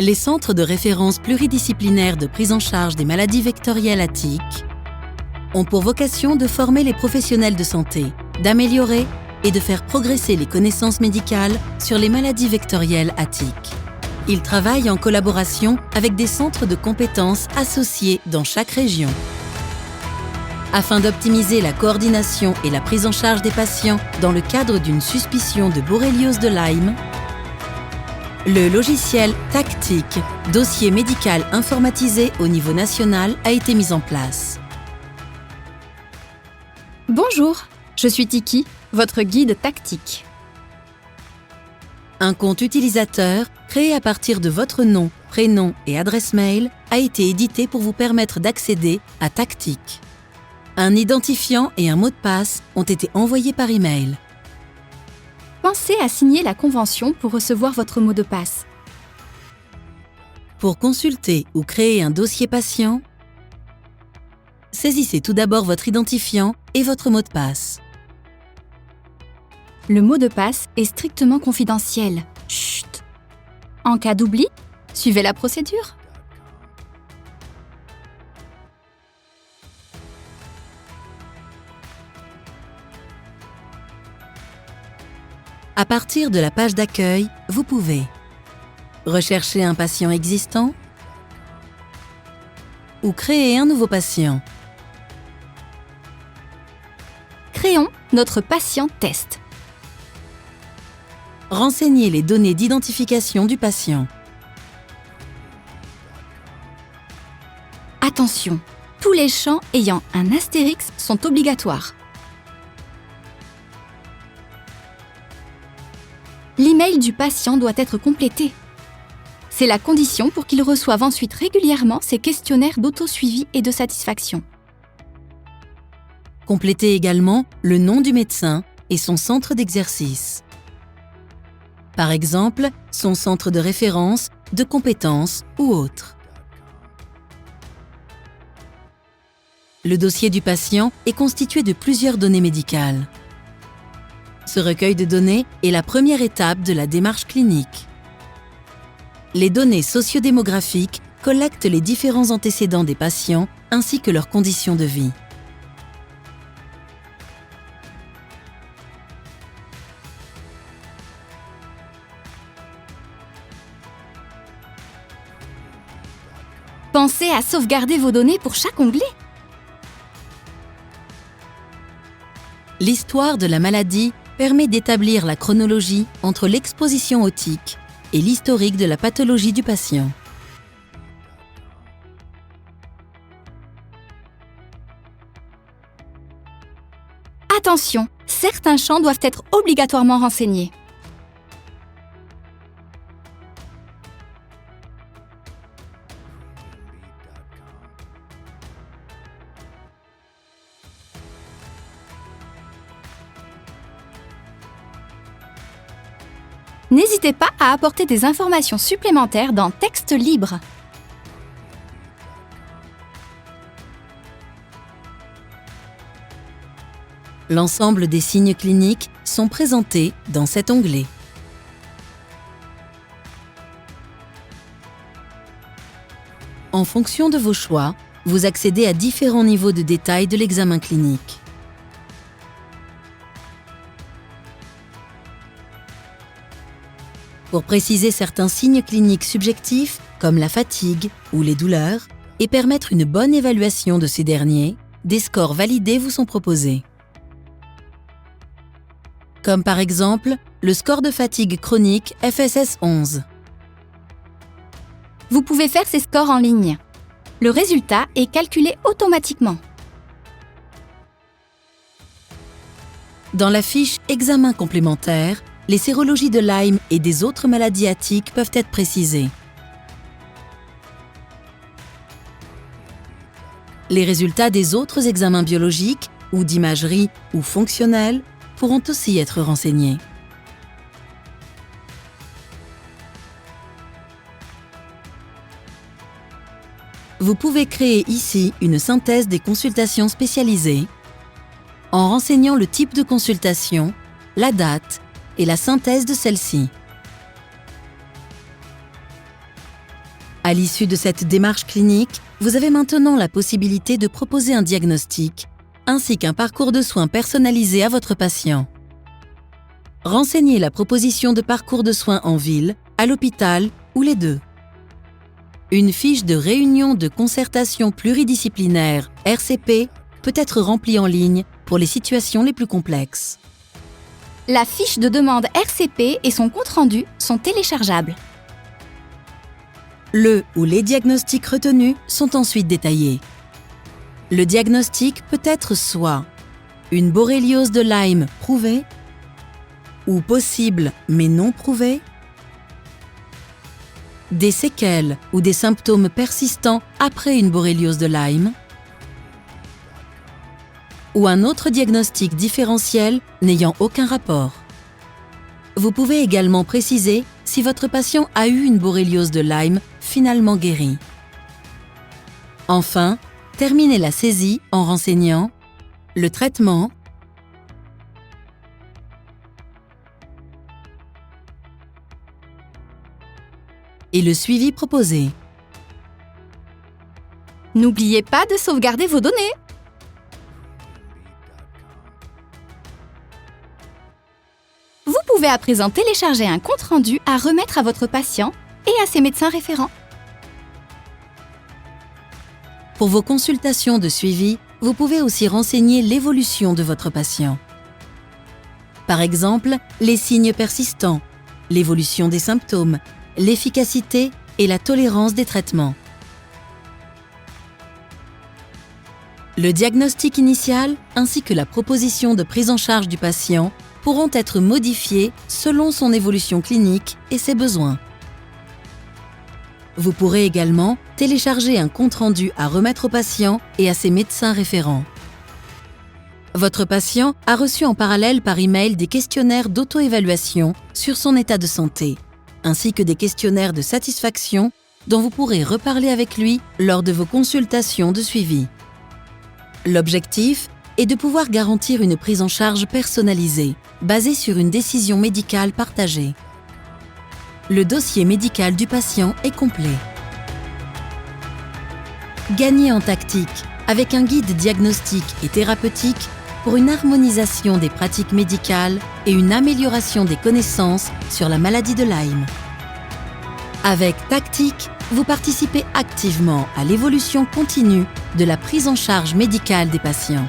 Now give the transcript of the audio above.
Les centres de référence pluridisciplinaires de prise en charge des maladies vectorielles à tic ont pour vocation de former les professionnels de santé, d'améliorer et de faire progresser les connaissances médicales sur les maladies vectorielles à tic. Ils travaillent en collaboration avec des centres de compétences associés dans chaque région. Afin d'optimiser la coordination et la prise en charge des patients dans le cadre d'une suspicion de borréliose de Lyme, le logiciel TACTIC, dossier médical informatisé au niveau national, a été mis en place. Bonjour, je suis Tiki, votre guide tactique. Un compte utilisateur, créé à partir de votre nom, prénom et adresse mail, a été édité pour vous permettre d'accéder à TACTIC. Un identifiant et un mot de passe ont été envoyés par email. Pensez à signer la convention pour recevoir votre mot de passe. Pour consulter ou créer un dossier patient, saisissez tout d'abord votre identifiant et votre mot de passe. Le mot de passe est strictement confidentiel. Chut! En cas d'oubli, suivez la procédure. À partir de la page d'accueil, vous pouvez rechercher un patient existant ou créer un nouveau patient. Créons notre patient test. Renseignez les données d'identification du patient. Attention, tous les champs ayant un astérix sont obligatoires. L'email du patient doit être complété. C'est la condition pour qu'il reçoive ensuite régulièrement ses questionnaires d'auto-suivi et de satisfaction. Complétez également le nom du médecin et son centre d'exercice. Par exemple, son centre de référence, de compétences ou autre. Le dossier du patient est constitué de plusieurs données médicales. Ce recueil de données est la première étape de la démarche clinique. Les données sociodémographiques collectent les différents antécédents des patients ainsi que leurs conditions de vie. Pensez à sauvegarder vos données pour chaque onglet. L'histoire de la maladie permet d'établir la chronologie entre l'exposition au tic et l'historique de la pathologie du patient. Attention, certains champs doivent être obligatoirement renseignés. N'hésitez pas à apporter des informations supplémentaires dans Texte libre. L'ensemble des signes cliniques sont présentés dans cet onglet. En fonction de vos choix, vous accédez à différents niveaux de détail de l'examen clinique. Pour préciser certains signes cliniques subjectifs, comme la fatigue ou les douleurs, et permettre une bonne évaluation de ces derniers, des scores validés vous sont proposés. Comme par exemple, le score de fatigue chronique FSS 11. Vous pouvez faire ces scores en ligne. Le résultat est calculé automatiquement. Dans la fiche « Examen complémentaire », les sérologies de Lyme et des autres maladies à tic peuvent être précisées. Les résultats des autres examens biologiques, ou d'imagerie, ou fonctionnels, pourront aussi être renseignés. Vous pouvez créer ici une synthèse des consultations spécialisées en renseignant le type de consultation, la date et la synthèse de celle-ci. À l'issue de cette démarche clinique, vous avez maintenant la possibilité de proposer un diagnostic ainsi qu'un parcours de soins personnalisé à votre patient. Renseignez la proposition de parcours de soins en ville, à l'hôpital ou les deux. Une fiche de réunion de concertation pluridisciplinaire, RCP, peut être remplie en ligne pour les situations les plus complexes. La fiche de demande RCP et son compte-rendu sont téléchargeables. Le ou les diagnostics retenus sont ensuite détaillés. Le diagnostic peut être soit une borréliose de Lyme prouvée ou possible mais non prouvée, des séquelles ou des symptômes persistants après une borréliose de Lyme, ou un autre diagnostic différentiel n'ayant aucun rapport. Vous pouvez également préciser si votre patient a eu une borréliose de Lyme finalement guérie. Enfin, terminez la saisie en renseignant le traitement, et le suivi proposé. N'oubliez pas de sauvegarder vos données. Vous pouvez à présent télécharger un compte-rendu à remettre à votre patient et à ses médecins référents. Pour vos consultations de suivi, vous pouvez aussi renseigner l'évolution de votre patient. Par exemple, les signes persistants, l'évolution des symptômes, l'efficacité et la tolérance des traitements. Le diagnostic initial ainsi que la proposition de prise en charge du patient pourront être modifiés selon son évolution clinique et ses besoins. Vous pourrez également télécharger un compte-rendu à remettre au patient et à ses médecins référents. Votre patient a reçu en parallèle par email des questionnaires d'auto-évaluation sur son état de santé, ainsi que des questionnaires de satisfaction dont vous pourrez reparler avec lui lors de vos consultations de suivi. L'objectif est de pouvoir garantir une prise en charge personnalisée, basée sur une décision médicale partagée. Le dossier médical du patient est complet. Gagnez en tactique avec un guide diagnostique et thérapeutique pour une harmonisation des pratiques médicales et une amélioration des connaissances sur la maladie de Lyme. Avec Tactique, vous participez activement à l'évolution continue de la prise en charge médicale des patients.